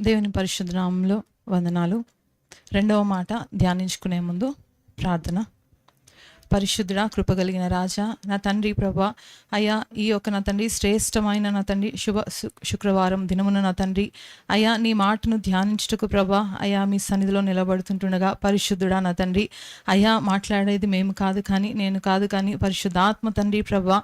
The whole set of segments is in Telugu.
దేవుని పరిశుద్ధ నామములో వందనాలు. రెండవ మాట ధ్యానించుకునే ముందు ప్రార్థన. పరిశుద్ధుడా, కృపగలిగిన రాజా, నా తండ్రి ప్రభా, అయ్యా ఈ యొక్క నా తండ్రి శ్రేష్టమైన నా తండ్రి శుక్రవారం దినమున నా తండ్రి అయ్యా నీ మాటను ధ్యానించుటకు ప్రభా అయ్యా మీ సన్నిధిలో నిలబడుతుంటుండగా పరిశుద్ధుడా నా తండ్రి అయ్యా మాట్లాడేది మేము కాదు కానీ నేను కాదు కానీ పరిశుద్ధాత్మ తండ్రి ప్రభా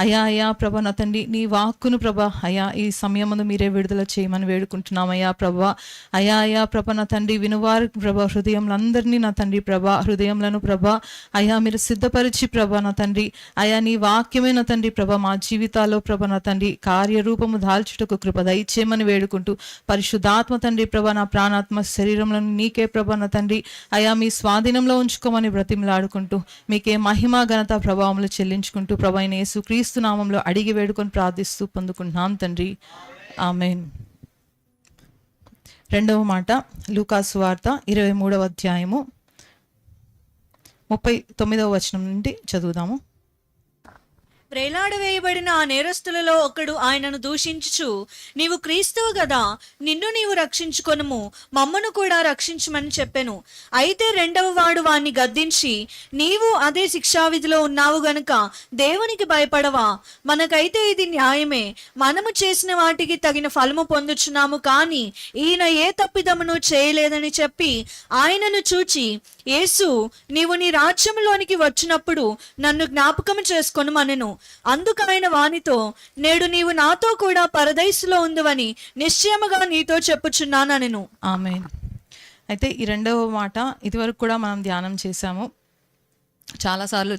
అయ్యా ప్రభా నా తండ్రి నీ వాక్కును ప్రభా అయ్యా ఈ సమయమును మీరే విడుదల చేయమని వేడుకుంటున్నాం అయ్యా ప్రభా అయ్యా ప్రభా నా తండ్రి వినువారు ప్రభా హృదయంలందరినీ నా తండ్రి ప్రభా హృదయంలను ప్రభా అయ్యా మీరు సిద్ధపరిచి ప్రభా నా తండ్రి అయా నీ వాక్యమే నా తండ్రి ప్రభా మా జీవితాల్లో ప్రభా నా తండ్రి కార్యరూపము దాల్చుటకు కృప దయచేయమని వేడుకుంటూ పరిశుద్ధాత్మ తండ్రి ప్రభా నా ప్రాణాత్మ శరీరంలో నీకే ప్రభా నా తండ్రి అయా మీ స్వాధీనంలో ఉంచుకోమని బ్రతిమలాడుకుంటూ మీకే మహిమ ఘనత ప్రభావములు చెల్లించుకుంటూ ప్రభా అయిన యేసుక్రీస్తు నామంలో అడిగి వేడుకొని ప్రార్థిస్తూ పొందుకుంటున్నాం తండ్రి, ఆమేన్. రెండవ మాట లూకాసు వార్త 23వ అధ్యాయము 39వ వచనం నుండి చదువుదాము. వేలాడవేయబడిన ఆ నేరస్తులలో ఒకడు ఆయనను దూషించుచు, నీవు క్రీస్తువు గదా, నిన్ను నీవు రక్షించుకొనుము, మమ్మను కూడా రక్షించుమని చెప్పెను. అయితే రెండవ వాడు వాణ్ణి గద్దించి, నీవు అదే శిక్షావిధిలో ఉన్నావు గనుక దేవునికి భయపడవా? మనకైతే ఇది న్యాయమే, మనము చేసిన వాటికి తగిన ఫలము పొందుచున్నాము, కానీ ఈయన ఏ తప్పిదమును చేయలేదని చెప్పి ఆయనను చూచి, యేసు, నీవు నీ రాజ్యంలోనికి వచ్చినప్పుడు నన్ను జ్ఞాపకము చేసుకొనుమనెను. అందుకు ఆయన వానితో, నేడు నీవు నాతో కూడా పరదైసులో ఉందువని నిశ్చయముగా నీతో చెప్పుచున్నానెను. ఆమేన్. అయితే ఈ రెండవ మాట ఇదివరకు కూడా మనం ధ్యానం చేశాము. చాలాసార్లు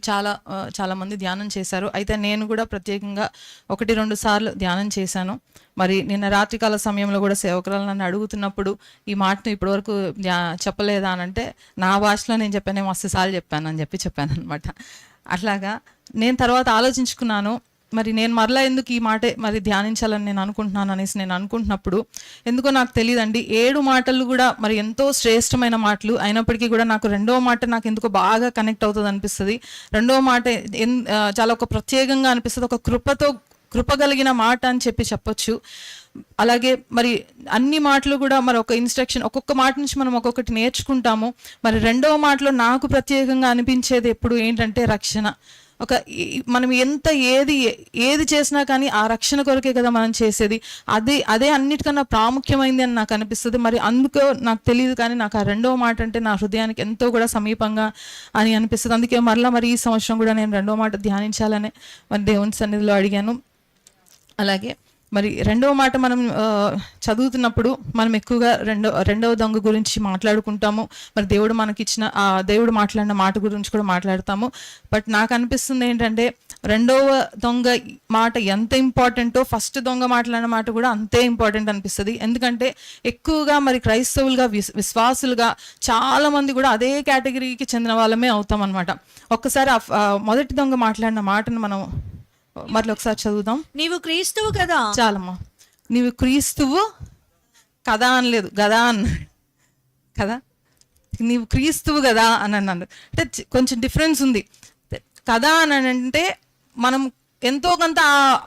చాలా మంది ధ్యానం చేశారు. అయితే నేను కూడా ప్రత్యేకంగా 1-2 సార్లు ధ్యానం చేశాను. మరి నిన్న రాత్రికాల సమయంలో కూడా సేవకురాలు నన్ను అడుగుతున్నప్పుడు ఈ మాటను ఇప్పటివరకు చెప్పలేదా అని అంటే, నా భాషలో నేను చెప్పాను, మస్తు సార్లు చెప్పాను అని చెప్పాను అనమాట. అట్లాగా నేను తర్వాత ఆలోచించుకున్నాను, మరి నేను మరలా ఎందుకు ఈ మాట మరి ధ్యానించాలని నేను అనుకుంటున్నాను అనేసి నేను అనుకుంటున్నప్పుడు ఎందుకో నాకు తెలియదండి, 7 మాటలు కూడా మరి ఎంతో శ్రేష్టమైన మాటలు అయినప్పటికీ కూడా నాకు రెండవ మాట నాకు ఎందుకో బాగా కనెక్ట్ అవుతుంది అనిపిస్తుంది. రెండవ మాట చాలా ఒక ప్రత్యేకంగా అనిపిస్తుంది, ఒక కృపగలిగిన మాట అని చెప్పొచ్చు. అలాగే మరి అన్ని మాటలు కూడా మరి ఒక ఇన్స్ట్రక్షన్, ఒక్కొక్క మాట నుంచి మనం ఒక్కొక్కటి నేర్చుకుంటాము. మరి రెండవ మాటలో నాకు ప్రత్యేకంగా అనిపించేది ఎప్పుడు ఏంటంటే రక్షణ. మనం ఎంత ఏది చేసినా కానీ ఆ రక్షణ కొరకే కదా మనం చేసేది. అదే అన్నిటికన్నా ప్రాముఖ్యమైంది అని నాకు అనిపిస్తుంది. మరి అందుకో నాకు తెలియదు కానీ నాకు ఆ రెండవ మాట అంటే నా హృదయానికి ఎంతో కూడా సమీపంగా అని అనిపిస్తుంది. అందుకే మరి ఈ సంవత్సరం కూడా నేను రెండవ మాట ధ్యానించాలని మరి దేవుని సన్నిధిలో అడిగాను. అలాగే మరి రెండవ మాట మనం చదువుతున్నప్పుడు మనం ఎక్కువగా రెండవ దొంగ గురించి మాట్లాడుకుంటాము. మరి దేవుడు మాట్లాడిన మాట గురించి కూడా మాట్లాడతాము. బట్ నాకు అనిపిస్తుంది ఏంటంటే రెండవ దొంగ మాట ఎంత ఇంపార్టెంటో ఫస్ట్ దొంగ మాట్లాడిన మాట కూడా అంతే ఇంపార్టెంట్ అనిపిస్తుంది. ఎందుకంటే ఎక్కువగా మరి క్రైస్తవులుగా విశ్వాసులుగా చాలా మంది కూడా అదే కేటగిరీకి చెందిన వాళ్ళమే అవుతాం అనమాట. ఒక్కసారి మొదటి దొంగ మాట్లాడిన మాటను మనం మరలా ఒకసారి చదువుదాం. నీవు క్రీస్తువు కదా. చాలమ్మా, నీవు క్రీస్తువు కదా అనలేదు, గదా అన్నాడు కదా. నీవు క్రీస్తువు కదా అని అన్నాడు అంటే కొంచెం డిఫరెన్స్ ఉంది. కదా అని అంటే మనం ఎంతో కొంత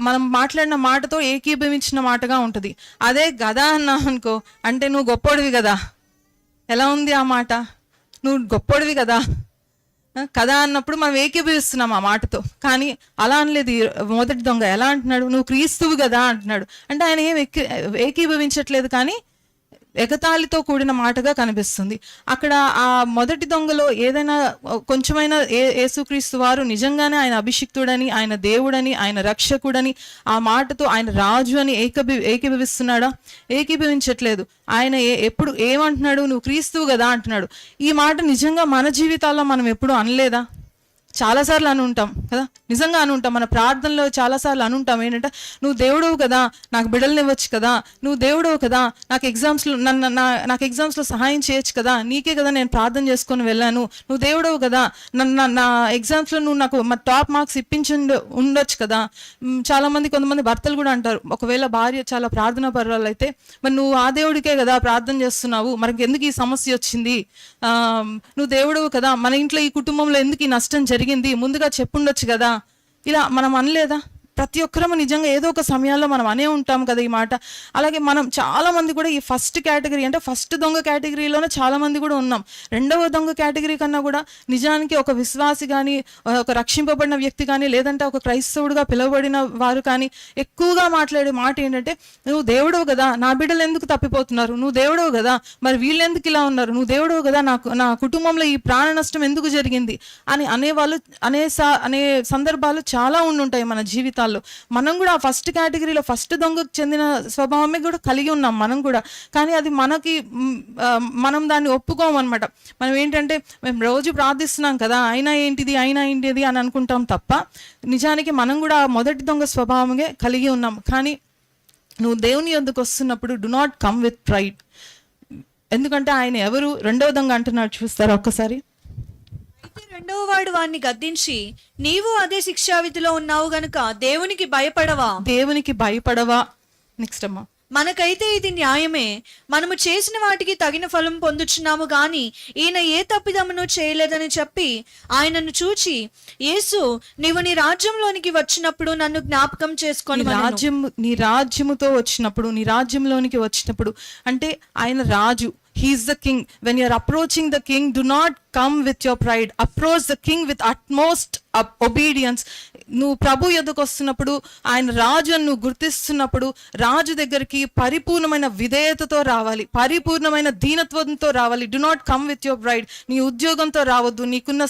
మనం మాట్లాడిన మాటతో ఏకీభవించిన మాటగా ఉంటుంది. అదే గదా అన్నా అనుకో అంటే నువ్వు గొప్పోడివి కదా. ఎలా ఉంది ఆ మాట? నువ్వు గొప్పోడివి కదా కదా అన్నప్పుడు మనం ఏకీభవిస్తున్నాం ఆ మాటతో. కానీ అలా అనలేదు మొదటి దొంగ. ఎలా అంటున్నాడు? నువ్వు క్రీస్తువు కదా అంటున్నాడు. అంటే ఆయన ఏం ఏకీభవించట్లేదు కానీ ఎగతాళితో కూడిన మాటగా కనిపిస్తుంది. అక్కడ ఆ మొదటి దొంగలో ఏదైనా కొంచెమైనా యేసుక్రీస్తు వారు నిజంగానే ఆయన అభిషిక్తుడని, ఆయన దేవుడని, ఆయన రక్షకుడని, ఆ మాటతో ఆయన రాజు అని ఏకీభవిస్తున్నాడా? ఏకీభవించట్లేదు. ఆయన ఎప్పుడు ఏమంటున్నాడు? నువ్వు క్రీస్తువు కదా అంటున్నాడు. ఈ మాట నిజంగా మన జీవితాల్లో మనం ఎప్పుడు అనలేదా? చాలాసార్లు అని ఉంటాం కదా, నిజంగా అని ఉంటాం. మన ప్రార్థనలో చాలాసార్లు అని ఉంటాం ఏంటంటే, నువ్వు దేవుడవు కదా, నాకు బిడ్డలను ఇవ్వచ్చు కదా, నువ్వు దేవుడవు కదా, నాకు ఎగ్జామ్స్లో సహాయం చేయొచ్చు కదా, నీకే కదా నేను ప్రార్థన చేసుకొని వెళ్ళాను, నువ్వు దేవుడవు కదా, నా ఎగ్జామ్స్లో నువ్వు నాకు టాప్ మార్క్స్ ఉండొచ్చు కదా. కొంతమంది భర్తలు కూడా అంటారు, ఒకవేళ భార్య చాలా ప్రార్థనా పరురాలు అయితే, మరి నువ్వు ఆ దేవుడికే కదా ప్రార్థన చేస్తున్నావు, మనకి ఎందుకు ఈ సమస్య వచ్చింది, నువ్వు దేవుడవు కదా, మన ఇంట్లో ఈ కుటుంబంలో ఎందుకు ఈ నష్టం జరిగింది, ముందుగా చెప్పుండొచ్చు కదా. ఇలా మనం అనలేదా? ప్రతి ఒక్కరము నిజంగా ఏదో ఒక సమయాల్లో మనం అనే ఉంటాం కదా ఈ మాట. అలాగే మనం చాలా మంది కూడా ఈ ఫస్ట్ కేటగిరీ అంటే ఫస్ట్ దొంగ కేటగిరీలోనే చాలా మంది కూడా ఉన్నాం. రెండవ దొంగ కేటగిరీ కన్నా కూడా నిజానికి ఒక విశ్వాసి కానీ, ఒక రక్షింపబడిన వ్యక్తి కానీ, లేదంటే ఒక క్రైస్తవుడిగా పిలువబడిన వారు కానీ ఎక్కువగా మాట్లాడే మాట ఏంటంటే, నువ్వు దేవుడవు కదా, నా బిడ్డలు ఎందుకు తప్పిపోతున్నారు, నువ్వు దేవుడవు కదా, మరి వీళ్ళు ఎందుకు ఇలా ఉన్నారు, నువ్వు దేవుడవు కదా, నా కుటుంబంలో ఈ ప్రాణ నష్టం ఎందుకు జరిగింది అని అనేవాళ్ళు అనే సందర్భాలు చాలా ఉండుంటాయి మన జీవితాల్లో. మనం కూడా ఆ ఫస్ట్ కేటగిరీలో ఫస్ట్ దొంగకు చెందిన స్వభావమే కూడా కలిగి ఉన్నాం మనం కూడా. కానీ అది మనం దాన్ని ఒప్పుకోమన్నమాట. మనం ఏంటంటే మేము రోజు ప్రార్థిస్తున్నాం కదా, అయినా ఏంటిది అని అనుకుంటాం తప్ప నిజానికి మనం కూడా మొదటి దొంగ స్వభావమే కలిగి ఉన్నాం. కానీ నువ్వు దేవుని యొద్దకు వస్తున్నప్పుడు do not come with pride. ఎందుకంటే ఆయన ఎవరు? రెండవ దొంగ అంటున్నాడు, చూస్తారా ఒక్కసారి. రెండవ వాడు వాణ్ణి గద్దించి, నీవు అదే శిక్షావిధిలో ఉన్నావు గనుక దేవునికి భయపడవా. నెక్స్ట్ అమ్మా. మనకైతే ఇది న్యాయమే, మనము చేసిన వాటికి తగిన ఫలం పొందుచున్నాము గాని ఈయన ఏ తప్పిదమును చేయలేదని చెప్పి ఆయనను చూచి, యేసు, నీవు నీ రాజ్యంలోనికి వచ్చినప్పుడు నన్ను జ్ఞాపకం చేసుకొని. నీ రాజ్యముతో వచ్చినప్పుడు, నీ రాజ్యంలోనికి వచ్చినప్పుడు అంటే ఆయన రాజు. He is the king. When you are approaching the king, do not come with your pride. Approach the king with utmost obedience. నువ్వు ప్రభు యొద్దకు వస్తున్నప్పుడు, ఆయన రాజు అని నువ్వు గుర్తిస్తున్నప్పుడు, రాజు దగ్గరికి పరిపూర్ణమైన విధేయతతో రావాలి, పరిపూర్ణమైన దీనత్వంతో రావాలి. Do not come with your pride. నీ ఉద్యోగంతో రావద్దు, నీకున్న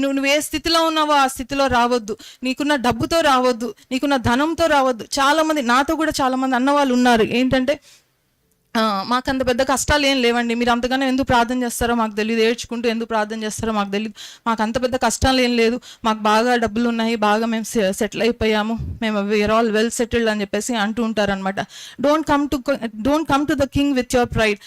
నువ్వు ఏ స్థితిలో ఉన్నావో ఆ స్థితిలో రావద్దు, నీకున్న డబ్బుతో రావద్దు, నీకున్న ధనంతో రావద్దు. నాతో కూడా చాలా మంది అన్నవాళ్ళు ఉన్నారు ఏంటంటే, మాకంత పెద్ద కష్టాలు ఏం లేవండి, మీరు అంతగానో ఎందుకు ప్రార్థన చేస్తారో మాకు తెలియదు, ఏడ్చుకుంటూ ఎందుకు ప్రార్థన చేస్తారో మాకు తెలియదు, మాకు అంత పెద్ద కష్టాలు ఏం లేదు, మాకు బాగా డబ్బులు ఉన్నాయి, బాగా మేము సెటిల్ అయిపోయాము, మేము వీఆర్ ఆల్ వెల్ సెటిల్డ్ అని చెప్పేసి అంటూ ఉంటారనమాట. Don't come to the king with your pride.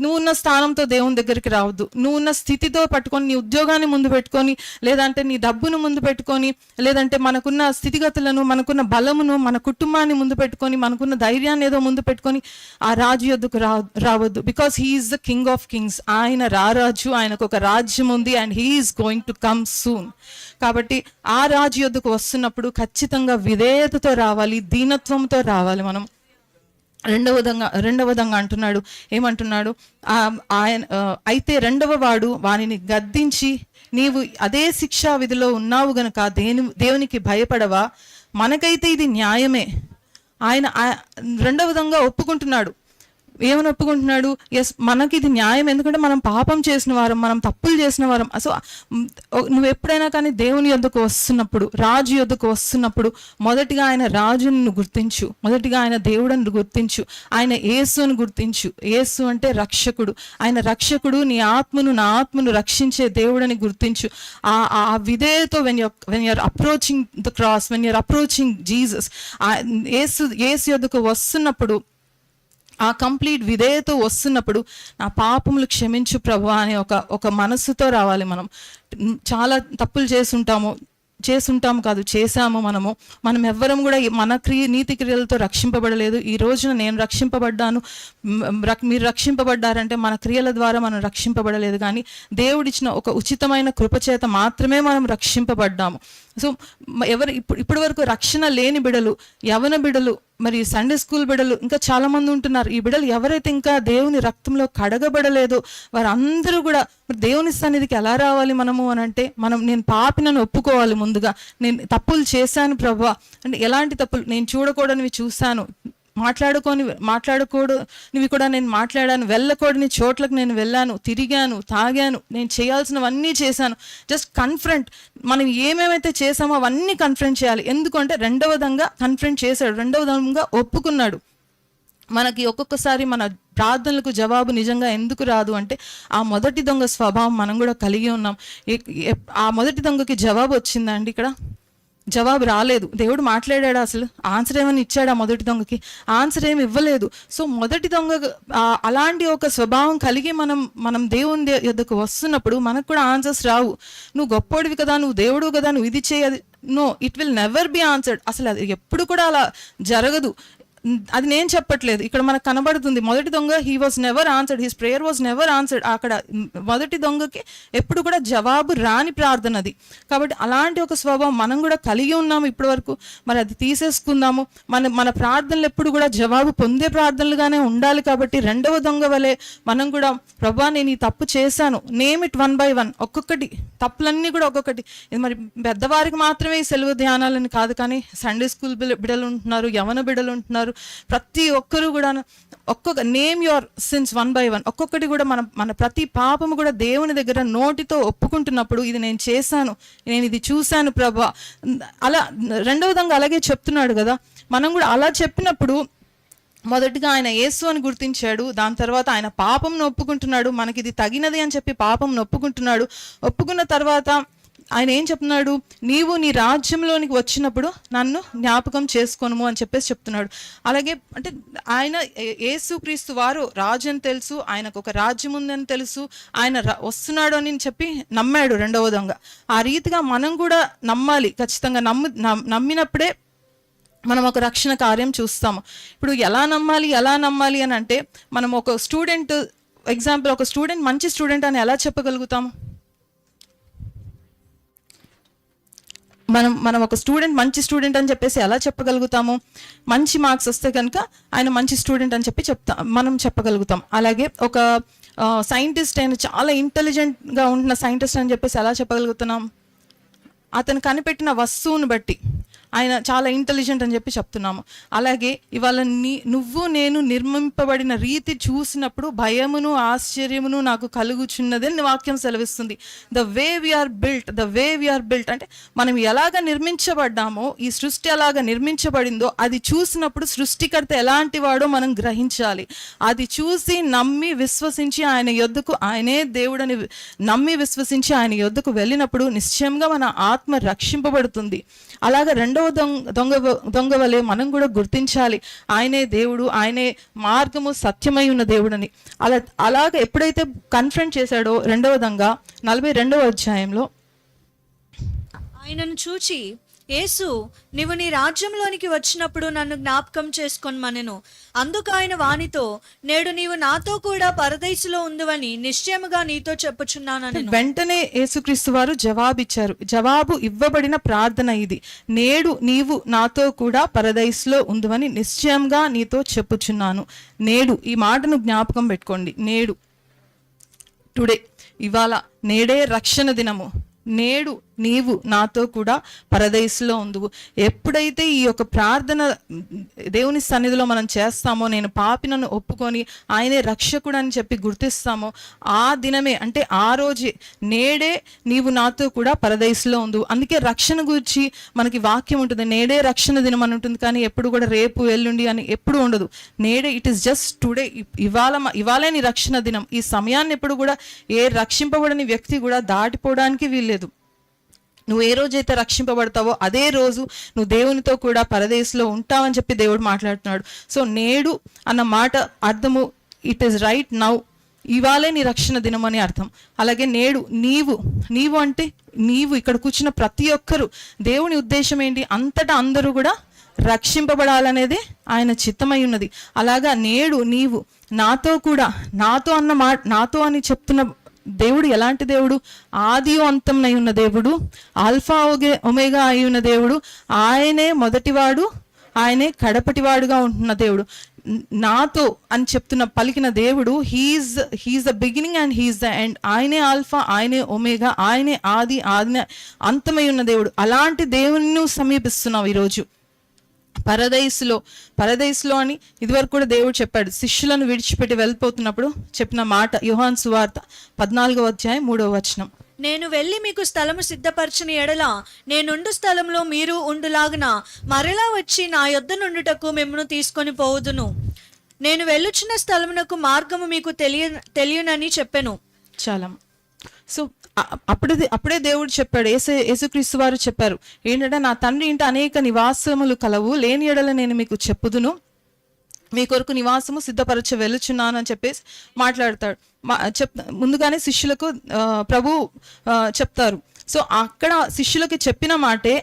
నువ్వు ఉన్న స్థానంతో దేవుని దగ్గరికి రావద్దు. నువ్వు ఉన్న స్థితితో పట్టుకొని, నీ ఉద్యోగాన్ని ముందు పెట్టుకొని, లేదంటే నీ డబ్బును ముందు పెట్టుకొని, లేదంటే మనకున్న స్థితిగతులను, మనకున్న బలమును, మన కుటుంబాన్ని ముందు పెట్టుకొని, మనకున్న ధైర్యాన్ని ఏదో ముందు పెట్టుకొని ఆ రాజు యొద్దకు రావద్దు. Because he is the king of Kings. ఆయన రారాజు, ఆయనకు ఒక రాజ్యం ఉంది, and he is going to come soon. కాబట్టి ఆ రాజు యొద్దకు వస్తున్నప్పుడు ఖచ్చితంగా విధేయతతో రావాలి, దీనత్వంతో రావాలి మనం. రెండవ విధంగా అంటున్నాడు, ఏమంటున్నాడు? అయితే రెండవ వాడు వానిని గద్దించి, నీవు అదే శిక్షా విధిలో ఉన్నావు గనుక దేవునికి భయపడవా. మనకైతే ఇది న్యాయమే. ఆయన రెండవ విధంగా ఒప్పుకుంటున్నాడు. ఏమని ఒప్పుకుంటున్నాడు? ఎస్, మనకి ఇది న్యాయం, ఎందుకంటే మనం పాపం చేసిన వారం, మనం తప్పులు చేసిన వారం. సో నువ్వు ఎప్పుడైనా కానీ దేవుని యొద్దకు వస్తున్నప్పుడు, రాజు యొద్దకు వస్తున్నప్పుడు, మొదటిగా ఆయన రాజును గుర్తించు, మొదటిగా ఆయన దేవుడని గుర్తించు, ఆయన యేసుని గుర్తించు. యేసు అంటే రక్షకుడు, ఆయన రక్షకుడు, నీ ఆత్మను, నా ఆత్మను రక్షించే దేవుడని గుర్తించు. ఆ విధేయతో when you're approaching the cross, when you're approaching Jesus, Yesu యొద్దకు వస్తున్నప్పుడు, ఆ కంప్లీట్ విధేయతో వస్తున్నప్పుడు, నా పాపములు క్షమించు ప్రభువా అనే ఒక మనస్సుతో రావాలి. చాలా తప్పులు చేశాము. మనం ఎవ్వరం కూడా మన నీతి క్రియలతో రక్షింపబడలేదు. ఈ రోజున నేను రక్షింపబడ్డాను, మీరు రక్షింపబడ్డారంటే మన క్రియల ద్వారా మనం రక్షింపబడలేదు, కానీ దేవుడిచ్చిన ఒక ఉచితమైన కృపచేత మాత్రమే మనం రక్షింపబడ్డాము. సో ఇప్పటి వరకు రక్షణ లేని బిడలు, యవన బిడలు, మరి సండే స్కూల్ బిడలు ఇంకా చాలా మంది ఉంటున్నారు. ఈ బిడలు ఎవరైతే ఇంకా దేవుని రక్తంలో కడగబడలేదో వారందరూ కూడా దేవుని సన్నిధికి ఎలా రావాలి మనము అని అంటే, నేను పాపినని ఒప్పుకోవాలి. ముందుగా నేను తప్పులు చేశాను ప్రభువా, అంటే ఎలాంటి తప్పులు? నేను చూడకూడనివి చూశాను, మాట్లాడకూడనివి కూడా నేను మాట్లాడాను, వెళ్ళకూడని చోట్లకు నేను వెళ్ళాను, తిరిగాను, తాగాను, నేను చేయాల్సినవన్నీ చేశాను. Just confront. మనం ఏమేమైతే చేసామో అవన్నీ కన్ఫ్రంట్ చేయాలి. ఎందుకంటే రెండవ విధంగా కన్ఫ్రంట్ చేశాడు, రెండవ విధంగా ఒప్పుకున్నాడు. మనకి ఒక్కొక్కసారి మన ప్రార్థనలకు జవాబు నిజంగా ఎందుకు రాదు అంటే, ఆ మొదటి దొంగ స్వభావం మనం కూడా కలిగి ఉన్నాం. ఆ మొదటి దొంగకి జవాబు వచ్చిందండి? ఇక్కడ జవాబు రాలేదు. దేవుడు మాట్లాడాడు, అసలు ఆన్సర్ ఏమని ఇచ్చాడు? ఆ మొదటి దొంగకి ఆన్సర్ ఏమి ఇవ్వలేదు. సో మొదటి దొంగ అలాంటి ఒక స్వభావం కలిగి మనం దేవుని యొద్దకు వస్తున్నప్పుడు మనకు కూడా ఆన్సర్స్ రావు. నువ్వు గొప్పోడివి కదా, నువ్వు దేవుడు కదా, నువ్వు ఇది చేయదు. No, it will never be answered. అసలు అది ఎప్పుడు కూడా అలా జరగదు. అది నేను చెప్పట్లేదు, ఇక్కడ మనకు కనబడుతుంది. మొదటి దొంగ he was never answered, his prayer was never answered. అక్కడ మొదటి దొంగకి ఎప్పుడు కూడా జవాబు రాని ప్రార్థన అది. కాబట్టి అలాంటి ఒక స్వభావం మనం కూడా కలిగి ఉన్నాము ఇప్పటి వరకు. మరి అది తీసేసుకుందాము. మన ప్రార్థనలు ఎప్పుడు కూడా జవాబు పొందే ప్రార్థనలుగానే ఉండాలి. కాబట్టి రెండవ దొంగ వలె మనం కూడా, ప్రభా నేను ఈ తప్పు చేశాను, నేమ్ ఇట్ 1 by 1, ఒక్కొక్కటి తప్పులన్నీ కూడా ఒక్కొక్కటి. ఇది మరి పెద్దవారికి మాత్రమే ఈ సెలవు ధ్యానాలని కాదు, కానీ సండే స్కూల్ బిడ్డలు ఉంటున్నారు, యవన బిడ్డలు ఉంటున్నారు, ప్రతి ఒక్కరు కూడా ఒక్కొక్క నేమ్ యువర్ సిన్స్ 1 by 1, ఒక్కొక్కటి కూడా మన ప్రతి పాపము కూడా దేవుని దగ్గర నోటితో ఒప్పుకుంటున్నప్పుడు, ఇది నేను చేశాను, నేను ఇది చూశాను ప్రభా, అలా రెండవ విధంగా అలాగే చెప్తున్నాడు కదా. మనం కూడా అలా చెప్పినప్పుడు మొదటిగా ఆయన యేసు అని గుర్తించాడు, దాని తర్వాత ఆయన పాపంను ఒప్పుకుంటున్నాడు, మనకి ఇది తగినది అని చెప్పి పాపంను ఒప్పుకుంటున్నాడు. ఒప్పుకున్న తర్వాత ఆయన ఏం చెప్తున్నాడు, నీవు నీ రాజ్యంలోనికి వచ్చినప్పుడు నన్ను జ్ఞాపకం చేసుకోను అని చెప్పేసి చెప్తున్నాడు. అలాగే అంటే ఆయన యేసుక్రీస్తు వారు రాజు అని తెలుసు, ఆయనకు ఒక రాజ్యం ఉందని తెలుసు, ఆయన వస్తున్నాడు అని చెప్పి నమ్మాడు రెండవ దొంగ. ఆ రీతిగా మనం కూడా నమ్మాలి ఖచ్చితంగా. నమ్మినప్పుడే మనం ఒక రక్షణ కార్యం చూస్తాము. ఇప్పుడు ఎలా నమ్మాలి అని అంటే, మనం ఒక స్టూడెంట్ ఎగ్జాంపుల్, ఒక స్టూడెంట్ మంచి స్టూడెంట్ అని ఎలా చెప్పగలుగుతాము? మనం ఒక స్టూడెంట్ మంచి స్టూడెంట్ అని చెప్పేసి ఎలా చెప్పగలుగుతాము? మంచి మార్క్స్ వస్తే కనుక ఆయన మంచి స్టూడెంట్ అని చెప్పి మనం చెప్పగలుగుతాం. అలాగే ఒక సైంటిస్ట్, ఆయన చాలా ఇంటెలిజెంట్గా ఉంటున్న సైంటిస్ట్ అని చెప్పేసి ఎలా చెప్పగలుగుతున్నాం? అతను కనిపెట్టిన వస్తువుని బట్టి ఆయన చాలా ఇంటెలిజెంట్ అని చెప్పి చెప్తున్నాము. అలాగే ఇవాళ నువ్వు నేను నిర్మింపబడిన రీతి చూసినప్పుడు భయమును ఆశ్చర్యమును నాకు కలుగుచున్నదని వాక్యం సెలవిస్తుంది. ద వే వీఆర్ బిల్ట్ అంటే మనం ఎలాగ నిర్మించబడ్డామో, ఈ సృష్టి ఎలాగ నిర్మించబడిందో అది చూసినప్పుడు సృష్టికర్త ఎలాంటి వాడో మనం గ్రహించాలి. అది చూసి నమ్మి విశ్వసించి ఆయన యొద్దకు, ఆయనే దేవుడని నమ్మి విశ్వసించి ఆయన యొద్దకు వెళ్ళినప్పుడు నిశ్చయంగా మన ఆత్మ రక్షింపబడుతుంది. అలాగే రెండవ దొంగ వలె మనం కూడా గుర్తించాలి, ఆయనే దేవుడు, ఆయనే మార్గము సత్యమై ఉన్న దేవుడని. అలాగే ఎప్పుడైతే కన్ఫ్రంట్ చేశాడో రెండవ దొంగ 42వ అధ్యాయంలో, ఆయనను చూచి యేసు, నీవు నీ రాజ్యంలోనికి వచ్చినప్పుడు నన్ను జ్ఞాపకం చేసుకొనమనెను. అందుకు ఆయన వానితో, నేడు నీవు నాతో కూడా పరదైసులో ఉందువని నిశ్చయముగా నీతో చెప్పుచున్నానని. వెంటనే యేసుక్రీస్తు వారు జవాబిచ్చారు. జవాబు ఇవ్వబడిన ప్రార్థన ఇది. నేడు నీవు నాతో కూడా పరదైసులో ఉందువని నిశ్చయంగా నీతో చెప్పుచున్నాను. నేడు, ఈ మాటను జ్ఞాపకం పెట్టుకోండి. నేడు, టుడే, ఇవాళ, నేడే రక్షణ దినము. నేడు నీవు నాతో కూడా పరదైసులో ఉందువు. ఎప్పుడైతే ఈ యొక్క ప్రార్థన దేవుని సన్నిధిలో మనం చేస్తామో, నేను పాపినను ఒప్పుకొని ఆయనే రక్షకుడు అని చెప్పి గుర్తిస్తామో, ఆ దినమే అంటే ఆ రోజే, నేడే నీవు నాతో కూడా పరదైసులో ఉందువు. అందుకే రక్షణ గురించి మనకి వాక్యం ఉంటుంది, నేడే రక్షణ దినం అని ఉంటుంది. కానీ ఎప్పుడు కూడా రేపు ఎల్లుండి అని ఎప్పుడు ఉండదు. నేడే, ఇట్ ఈస్ జస్ట్ టుడే. ఇవాళే నీ రక్షణ దినం. ఈ సమయాన్ని ఎప్పుడు కూడా ఏ రక్షింపబడని వ్యక్తి కూడా దాటిపోవడానికి వీల్లేదు. నువ్వు ఏ రోజైతే రక్షింపబడతావో అదే రోజు నువ్వు దేవునితో కూడా పరదేశంలో ఉంటావని చెప్పి దేవుడు మాట్లాడుతున్నాడు. సో నేడు అన్న మాట అర్థము, ఇట్ ఈస్ రైట్ నౌ, ఇవాళే నీ రక్షణ దినం అని అర్థం. అలాగే నేడు, నీవు అంటే నీవు, ఇక్కడ కూర్చున్న ప్రతి ఒక్కరు, దేవుని ఉద్దేశం ఏంటి? అంతటా అందరూ కూడా రక్షింపబడాలనేది ఆయన చిత్తమై ఉన్నది. అలాగా నేడు నీవు నాతో కూడా, నాతో అన్న మాట, నాతో అని చెప్తున్న దేవుడు ఎలాంటి దేవుడు? ఆది అంతంనై ఉన్న దేవుడు, ఆల్ఫా ఒమేగా అయి ఉన్న దేవుడు, ఆయనే మొదటివాడు, ఆయనే కడపటివాడుగా ఉంటున్న దేవుడు. నాతో అని చెప్తున్న పలికిన దేవుడు, he's the beginning and he's the end. ఆయనే ఆల్ఫా, ఆయనే ఒమేగా, ఆయనే ఆది అంతమై ఉన్న దేవుడు. అలాంటి దేవుని సమీపిస్తున్నావు ఈరోజు. పరదైసులో అని ఇదివరకు కూడా దేవుడు చెప్పాడు. శిష్యులను విడిచిపెట్టి వెళ్ళిపోతున్నప్పుడు చెప్పిన మాట, యోహాను సువార్త 14వ అధ్యాయం 3వ వచనం, నేను వెళ్ళి మీకు స్థలము సిద్ధపరచిన ఎడల నేనుండు స్థలంలో మీరు ఉండులాగున మరలా వచ్చి నా యొద్ద నుండుటకు మిమ్మల్ని తీసుకొని పోవుదును. నేను వెళ్ళుచున్న స్థలమునకు మార్గము మీకు తెలియనని చెప్పెను. చాలా. సో అప్పుడే దేవుడు చెప్పాడు, యేసుక్రీస్తు వారు చెప్పారు ఏంటంటే, నా తండ్రి ఇంట అనేక నివాసములు కలవు, లేని ఎడల నేను మీకు చెప్పుదును, మీ కొరకు నివాసము సిద్ధపరచ వెళ్ళుచున్నాను అని చెప్పేసి మాట్లాడతాడు. ముందుగానే శిష్యులకు ప్రభు చెప్తారు. సో అక్కడ శిష్యులకి చెప్పిన మాటే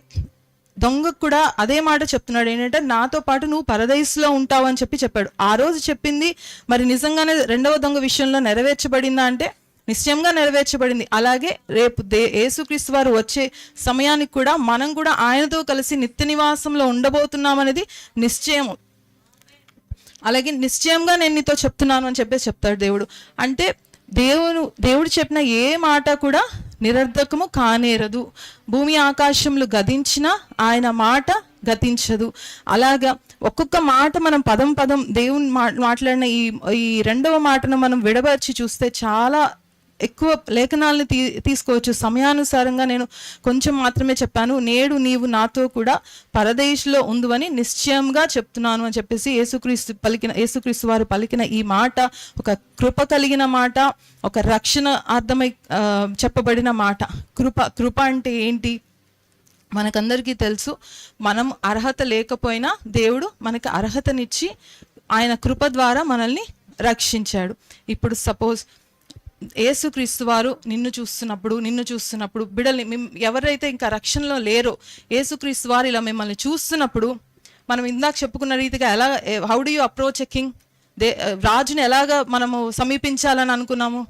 దొంగకు కూడా అదే మాట చెప్తున్నాడు, ఏంటంటే నాతో పాటు నువ్వు పరదైస్లో ఉంటావు అని చెప్పాడు. ఆ రోజు చెప్పింది మరి నిజంగానే రెండవ దొంగ విషయంలో నెరవేర్చబడిందా అంటే నిశ్చయంగా నెరవేర్చబడింది. అలాగే రేపు యేసుక్రీస్తు వారు వచ్చే సమయానికి కూడా మనం కూడా ఆయనతో కలిసి నిత్య నివాసంలో ఉండబోతున్నామనేది నిశ్చయము. అలాగే నిశ్చయంగా నేను నీతో చెప్తున్నాను అని చెప్తాడు దేవుడు. అంటే దేవుడు చెప్పిన ఏ మాట కూడా నిరర్ధకము కానేరదు. భూమి ఆకాశములు గతించినా ఆయన మాట గతించదు. అలాగా ఒక్కొక్క మాట మనం పదం దేవుని మాట్లాడిన ఈ రెండవ మాటను మనం విడబర్చి చూస్తే చాలా ఎక్కువ లేఖనాలని తీసుకోవచ్చు. సమయానుసారంగా నేను కొంచెం మాత్రమే చెప్పాను. నేడు నీవు నాతో కూడా పరదేశంలో ఉందువని నిశ్చయంగా చెప్తున్నాను అని చెప్పేసి యేసుక్రీస్తు వారు పలికిన ఈ మాట ఒక కృప కలిగిన మాట, ఒక రక్షణ అర్థమై చెప్పబడిన మాట. కృప అంటే ఏంటి మనకందరికీ తెలుసు. మనం అర్హత లేకపోయినా దేవుడు మనకి అర్హతనిచ్చి ఆయన కృప ద్వారా మనల్ని రక్షించాడు. ఇప్పుడు సపోజ్ యేసుక్రీస్తు వారు నిన్ను చూస్తున్నప్పుడు బిడ్డల్ని ఎవరైతే ఇంకా రక్షణలో లేరో యేసుక్రీస్తు వారు ఇలా మిమ్మల్ని చూస్తున్నప్పుడు మనం ఇందాక చెప్పుకున్న రీతిగా how do you approach a king? రాజుని ఎలాగా మనము సమీపించాలని అనుకున్నాము?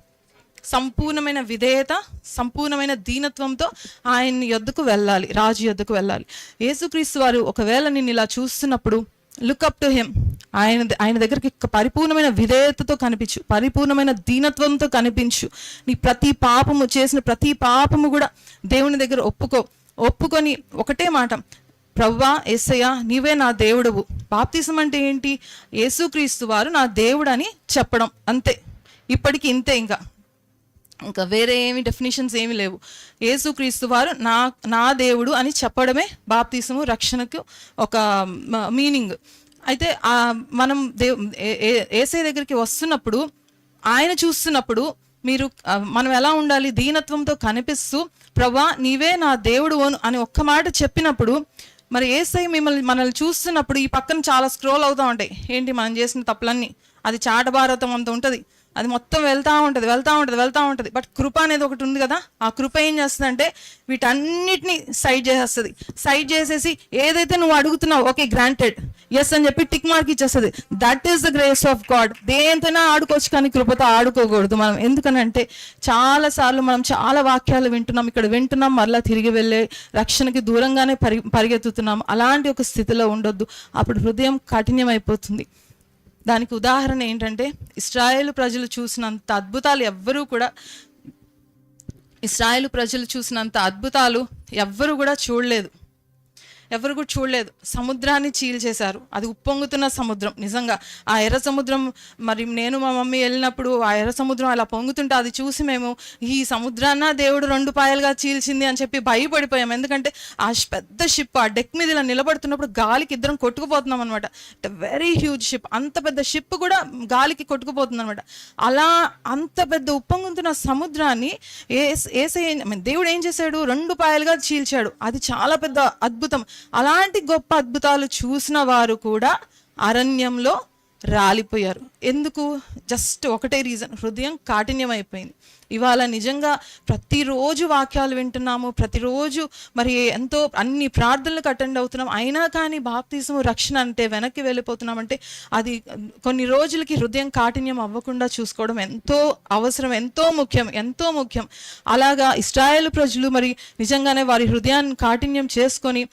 సంపూర్ణమైన విధేయత, సంపూర్ణమైన దీనత్వంతో ఆయన యొద్దకు వెళ్ళాలి, రాజు యొద్దకు వెళ్ళాలి. యేసుక్రీస్తు వారు ఒకవేళ నిన్ను ఇలా చూస్తున్నప్పుడు లుక్ అప్ టు హిమ్. ఆయన దగ్గరికి పరిపూర్ణమైన విధేయతతో కనిపించు, పరిపూర్ణమైన దీనత్వంతో కనిపించు. నీ చేసిన ప్రతి పాపము కూడా దేవుని దగ్గర ఒప్పుకొని ఒకటే మాట, ప్రభువా యేసయ్యా నీవే నా దేవుడవు. బాప్తిసం అంటే ఏంటి? యేసుక్రీస్తు వారు నా దేవుడు అని చెప్పడం, అంతే. ఇప్పటికి ఇంతే, ఇంకా వేరే ఏమి డెఫినేషన్స్ ఏమి లేవు. యేసుక్రీస్తు వారు నా దేవుడు అని చెప్పడమే బాప్తిసము, రక్షణకు ఒక మీనింగ్. అయితే మనం యేసయ్య దగ్గరికి వస్తున్నప్పుడు, ఆయన చూస్తున్నప్పుడు మనం ఎలా ఉండాలి? దీనత్వంతో కనిపిస్తూ ప్రభువా నీవే నా దేవుడు అని ఒక్క మాట చెప్పినప్పుడు, మరి యేసయ్య మనల్ని చూస్తున్నప్పుడు ఈ పక్కన చాలా స్క్రోల్ అవుతూ ఉంటాయి. ఏంటి మనం చేసిన తప్పులన్నీ, అది చాటభారతం అంత ఉంటుంది, అది మొత్తం వెళ్తూ ఉంటుంది. బట్ కృప అనేది ఒకటి ఉంది కదా, ఆ కృప ఏం చేస్తుందంటే వీటన్నిటిని సైడ్ చేసేసి ఏదైతే నువ్వు అడుగుతున్నావు ఓకే గ్రాంటెడ్, ఎస్ అని చెప్పి టిక్ మార్క్ ఇచ్చేస్తుంది. That is the grace of God. దేంతోనే ఆడుకోవచ్చు కానీ కృపతో ఆడుకోకూడదు మనం. ఎందుకనంటే చాలాసార్లు మనం చాలా వాక్యాలు వింటున్నాం, మరలా తిరిగి వెళ్ళే రక్షణకి దూరంగానే పరిగెత్తుతున్నాం. అలాంటి ఒక స్థితిలో ఉండొద్దు. అప్పుడు హృదయం కఠినమైపోతుంది. దానికి ఉదాహరణ ఏంటంటే ఇశ్రాయేలు ప్రజలు చూసినంత అద్భుతాలు ఎవ్వరూ కూడా చూడలేదు. సముద్రాన్ని చీల్చేశారు. అది ఉప్పొంగుతున్న సముద్రం. నిజంగా ఆ ఎర్ర సముద్రం, మరి నేను మా మమ్మీ వెళ్ళినప్పుడు ఆ ఎర్ర సముద్రం అలా పొంగుతుంటే అది చూసి మేము ఈ సముద్రాన్న దేవుడు 2 పాయలుగా చీల్చింది అని చెప్పి భయపడిపోయాం. ఎందుకంటే ఆ పెద్ద షిప్ ఆ డెక్ మీద ఇలా నిలబడుతున్నప్పుడు గాలికి ఇద్దరం కొట్టుకుపోతున్నాం అనమాట. వెరీ హ్యూజ్ షిప్, అంత పెద్ద షిప్ కూడా గాలికి కొట్టుకుపోతుంది అనమాట. అలా అంత పెద్ద ఉప్పొంగుతున్న సముద్రాన్ని దేవుడు ఏం చేశాడు? 2 పాయలుగా చీల్చాడు. అది చాలా పెద్ద అద్భుతం. అలాంటి గొప్ప అద్భుతాలు చూసిన వారు కూడా అరణ్యంలో రాలిపోయారు. ఎందుకు? జస్ట్ ఒకటే రీజన్, హృదయం కాఠిన్యమైపోయింది. ఇవాళ నిజంగా ప్రతిరోజు వాక్యాలు వింటున్నాము, ప్రతిరోజు మరి ఎంతో అన్ని ప్రార్థనలకు అటెండ్ అవుతున్నాం, అయినా కానీ బాప్తిసము, రక్షణ అంటే వెనక్కి వెళ్ళిపోతున్నామంటే అది కొన్ని రోజులకి హృదయం కాఠిన్యం అవ్వకుండా చూసుకోవడం ఎంతో అవసరం, ఎంతో ముఖ్యం. అలాగా ఇశ్రాయేలు ప్రజలు మరి నిజంగానే వారి హృదయాన్ని కాఠిన్యం చేసుకొని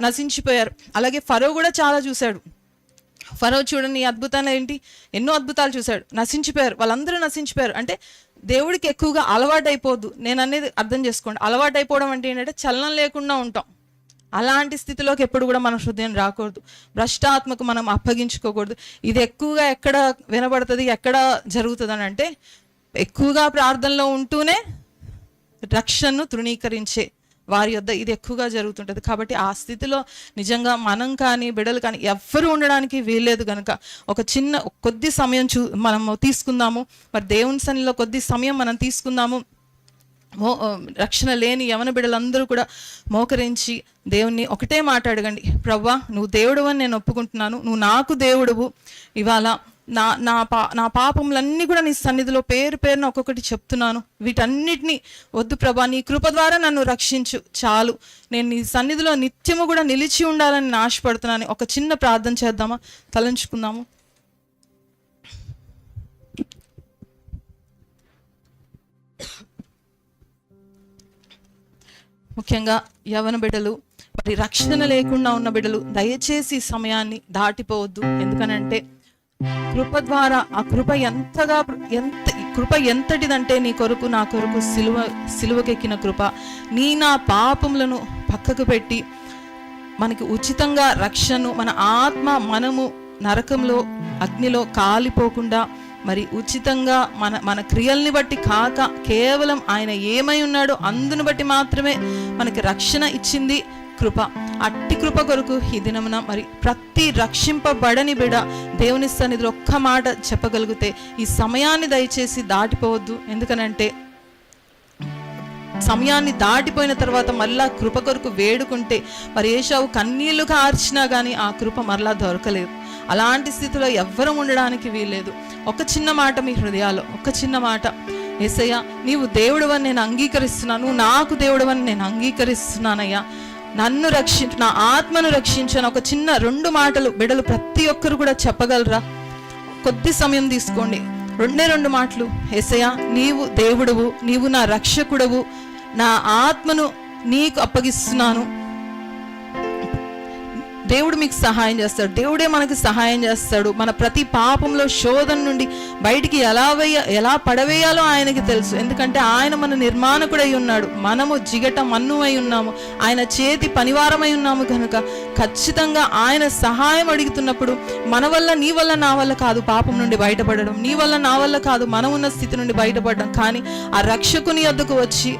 నశించిపోయారు. అలాగే ఫరో కూడా చాలా చూశాడు. ఫరో చూడండి ఈ అద్భుతాలు ఏంటి, ఎన్నో అద్భుతాలు చూశాడు, నశించిపోయారు. వాళ్ళందరూ నశించిపోయారు. అంటే దేవుడికి ఎక్కువగా అలవాటైపోద్దు. నేను అనేది అర్థం చేసుకోండి. అలవాటైపోవడం అంటే ఏంటంటే చలనం లేకుండా ఉంటాం. అలాంటి స్థితిలోకి ఎప్పుడు కూడా మన హృదయం రాకూడదు. భ్రష్టాత్మకు మనం అప్పగించుకోకూడదు. ఇది ఎక్కువగా ఎక్కడ వినబడుతుంది, ఎక్కడ జరుగుతుంది అని అంటే ఎక్కువగా ప్రార్థనలో ఉంటూనే రక్షణను తృణీకరించే వారి యొద్ద ఇది ఎక్కువగా జరుగుతుంటుంది. కాబట్టి ఆ స్థితిలో నిజంగా మనం కానీ బిడ్డలు కానీ ఎవ్వరూ ఉండడానికి వీల్లేదు. కనుక కొద్ది సమయం మనము తీసుకుందాము. మరి దేవుని సన్నిధిలో కొద్ది సమయం మనం తీసుకుందాము. రక్షణ లేని యవన బిడ్డలందరూ కూడా మోకరించి దేవుణ్ణి ఒకటే మాట అడగండి, ప్రభువా నువ్వు దేవుడు అని నేను ఒప్పుకుంటున్నాను, నువ్వు నాకు దేవుడువు. ఇవాళ నా పాపములన్నీ కూడా నీ సన్నిధిలో పేరు పేరున ఒక్కొక్కటి చెప్తున్నాను. వీటన్నిటిని వద్దు ప్రభా, నీ కృప ద్వారా నన్ను రక్షించు చాలు, నేను నీ సన్నిధిలో నిత్యము కూడా నిలిచి ఉండాలని నేను ఆశపడుతున్నాను. ఒక చిన్న ప్రార్థన చేద్దామా? తలంచుకుందాము. ముఖ్యంగా యవ్వన బిడ్డలు, మరి రక్షణ లేకుండా ఉన్న బిడ్డలు దయచేసి ఈ సమయాన్ని దాటిపోవద్దు. ఎందుకనంటే కృప ద్వారా, ఆ కృప కృప ఎంతటిదంటే నీ కొరకు నా కొరకు సిలువకెక్కిన కృప, నా పాపములను పక్కకు పెట్టి మనకి ఉచితంగా రక్షణను, మన ఆత్మ మనము నరకంలో అగ్నిలో కాలిపోకుండా మరి ఉచితంగా మన క్రియల్ని బట్టి కాక కేవలం ఆయన ఏమై ఉన్నాడో అందును బట్టి మాత్రమే మనకి రక్షణ ఇచ్చింది కృప. అట్టి కృప కొరకు ఈ దినమున మరి ప్రతి రక్షింపబడని బిడ దేవుని సన్నిధిలో ఒక్క మాట చెప్పగలిగితే ఈ సమయాన్ని దయచేసి దాటిపోవద్దు. ఎందుకనంటే సమయాన్ని దాటిపోయిన తర్వాత మరలా కృప కొరకు వేడుకుంటే మరి ఏశావు కన్నీళ్లు కార్చినా కానీ ఆ కృప మరలా దొరకలేదు. అలాంటి స్థితిలో ఎవ్వరూ ఉండడానికి వీల్లేదు. ఒక చిన్న మాట మీ హృదయాల్లో, ఒక చిన్న మాట, యేసయ్యా నీవు దేవుడవని నేను అంగీకరిస్తున్నాను, నాకు దేవుడవని నేను అంగీకరిస్తున్నానయ్యా, నన్ను రక్షించు, నా ఆత్మను రక్షించను. ఒక చిన్న 2 మాటలు బిడ్డలు ప్రతి ఒక్కరు కూడా చెప్పగలరా? కొద్ది సమయం తీసుకోండి, 2 మాటలు. యేసయ్యా నీవు దేవుడవు, నీవు నా రక్షకుడవు, నా ఆత్మను నీకు అప్పగిస్తున్నాను. దేవుడు మీకు సహాయం చేస్తాడు, దేవుడే మనకి సహాయం చేస్తాడు. మన ప్రతి పాపంలో శోధన నుండి బయటికి ఎలా పడవేయాలో ఆయనకి తెలుసు. ఎందుకంటే ఆయన మన నిర్మాణకుడై ఉన్నాడు, మనము జిగట మన్ను అయి ఉన్నాము, ఆయన చేతి పనివారమై ఉన్నాము. కనుక ఖచ్చితంగా ఆయన సహాయం అడుగుతున్నప్పుడు మన వల్ల, నీ వల్ల, నా వల్ల కాదు పాపం నుండి బయటపడడం, నీ వల్ల నా వల్ల కాదు మనం ఉన్న స్థితి నుండి బయటపడడం. కానీ ఆ రక్షకుని వద్దకు వచ్చి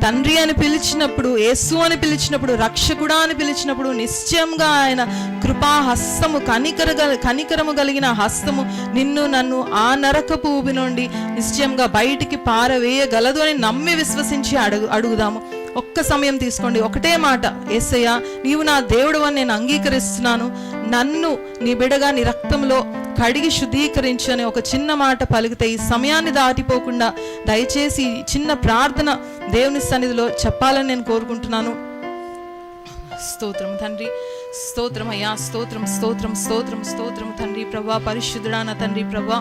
తండ్రి అని పిలిచినప్పుడు, యేసు అని పిలిచినప్పుడు, రక్షకుడా అని పిలిచినప్పుడు నిశ్చయంగా ఆయన కృపాహస్తము, కనికరము కలిగిన హస్తము నిన్ను నన్ను ఆ నరకపు ఊబి నుండి నిశ్చయంగా బయటికి పారవేయగలదు అని నమ్మి విశ్వసించి అడుగుదాము. ఒక్క సమయం తీసుకోండి, ఒకటే మాట, యేసయ్యా నీవు నా దేవుడు అని నేను అంగీకరిస్తున్నాను, నన్ను నీ బిడగా నీ రక్తంలో కడిగి శుద్ధీకరించు అని ఒక చిన్న మాట పలికితే ఈ సమయాన్ని దాటిపోకుండా దయచేసి చిన్న ప్రార్థన దేవుని సన్నిధిలో చెప్పాలని నేను కోరుకుంటున్నాను. స్తోత్రం తండ్రి, స్తోత్రం అయ్యా, స్తోత్రం స్తోత్రం స్తోత్రం స్తోత్రం తండ్రి ప్రభా, పరిశుద్ధుడా నా తండ్రి ప్రభా,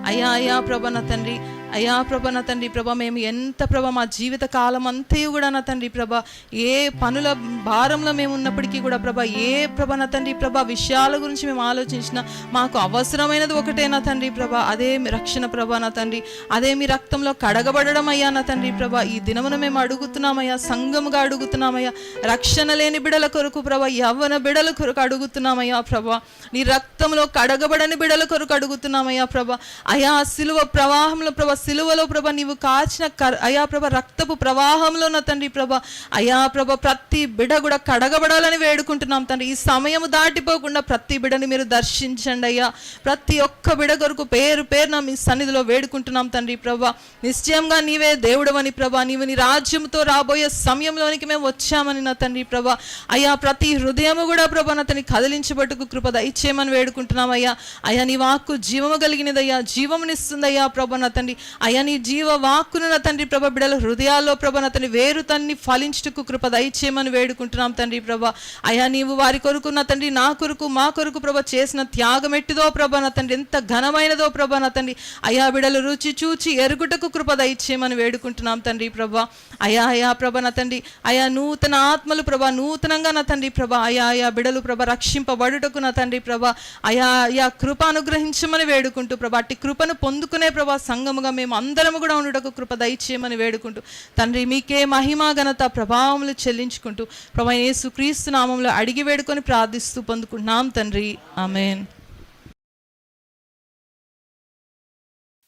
అయ్యా ప్రభా నా తండ్రి, అయ్యా ప్రభా నా తండ్రి ప్రభా, మేము ఎంత ప్రభా మా జీవిత కాలం అంతయు కూడా నా తండ్రి ప్రభా ఏ పనుల భారంలో మేము ఉన్నప్పటికీ కూడా ప్రభా, ఏ ప్రభా నా తండ్రి ప్రభా విషయాల గురించి మేము ఆలోచించినా మాకు అవసరమైనది ఒకటే నా తండ్రి ప్రభా, అదే రక్షణ ప్రభా నా తండ్రి, అదే మీ రక్తంలో కడగబడడం అయ్యా నా తండ్రి ప్రభా. ఈ దినమున మేము అడుగుతున్నామయ్యా, సంఘముగా అడుగుతున్నామయ్యా, రక్షణ లేని బిడల కొరకు ప్రభా, యవ్వన బిడల కొరకు అడుగుతున్నామయ్యా ప్రభా, నీ రక్తంలో కడగబడని బిడల కొరకు అడుగుతున్నామయ్యా ప్రభా. అయా సిలువ ప్రవాహంలో ప్రభా, సిలువలో ప్రభా నీవు కాచిన అయా ప్రభా రక్తపు ప్రవాహంలో నా తండ్రి ప్రభా, అయా ప్రభా ప్రతి బిడ కూడా కడగబడాలని వేడుకుంటున్నాం తండ్రి. ఈ సమయము దాటిపోకుండా ప్రతి బిడని మీరు దర్శించండి అయ్యా, ప్రతి ఒక్క బిడ కొరకు పేరు పేరున మీ సన్నిధిలో వేడుకుంటున్నాం తండ్రి ప్రభా. నిశ్చయంగా నీవే దేవుడవని ప్రభా, నీవు నీ రాజ్యంతో రాబోయే సమయంలోనికి మేము వచ్చామని నా తండ్రి ప్రభా. అయ్యా ప్రతి హృదయము కూడా ప్రభా నా తండ్రి కదిలించబట్టుకు కృప దయచేయమని వేడుకుంటున్నాం అయ్యా. అయ్యా నీ వాక్కు జీవము కలిగినదయ్యా, జీవమునిస్తుందయ్యా ప్రభా నా తండ్రి. అయ్యా నీ జీవ వాక్కును నా తండ్రి ప్రభా బిడల హృదయాల్లో ప్రభా నా తండ్రి వేరు తన్ని ఫలించుటకు కృప దయచేయమని వేడుకుంటున్నాం తండ్రి ప్రభా. అయ్యా నీవు వారి కొరకు నా తండ్రి, నా కొరకు, మా కొరకు ప్రభా చేసిన త్యాగం ఎట్టిదో ప్రభా నా తండ్రి, ఎంత ఘనమైనదో ప్రభా నా తండ్రి. అయ్యా బిడలు రుచి చూచి ఎరుగుటకు కృప దయచేయమని వేడుకుంటున్నాం తండ్రి ప్రభా. అయా ప్రభా నా తండ్రి, అయా నూతన ఆత్మలు ప్రభా నూతనంగా నా తండ్రి ప్రభా, అయా బిడలు ప్రభా రక్షింపబడుటకు నా తండ్రి ప్రభా, అయా కృప అనుగ్రహించమని వేడుకుంటూ ప్రభా, అట్టి కృపను పొందుకునే ప్రభా సంఘముగా మేము అందరము కూడా ఉండుటకు కృప దయచేయమని వేడుకుంటూ తండ్రి మీకే మహిమ ఘనత ప్రభావములు చెల్లించుకుంటూ ప్రభా యేసు క్రీస్తు నామములో అడిగి వేడుకొని ప్రార్థిస్తూ పొందుకుంటున్నాం తండ్రి, ఆమేన్.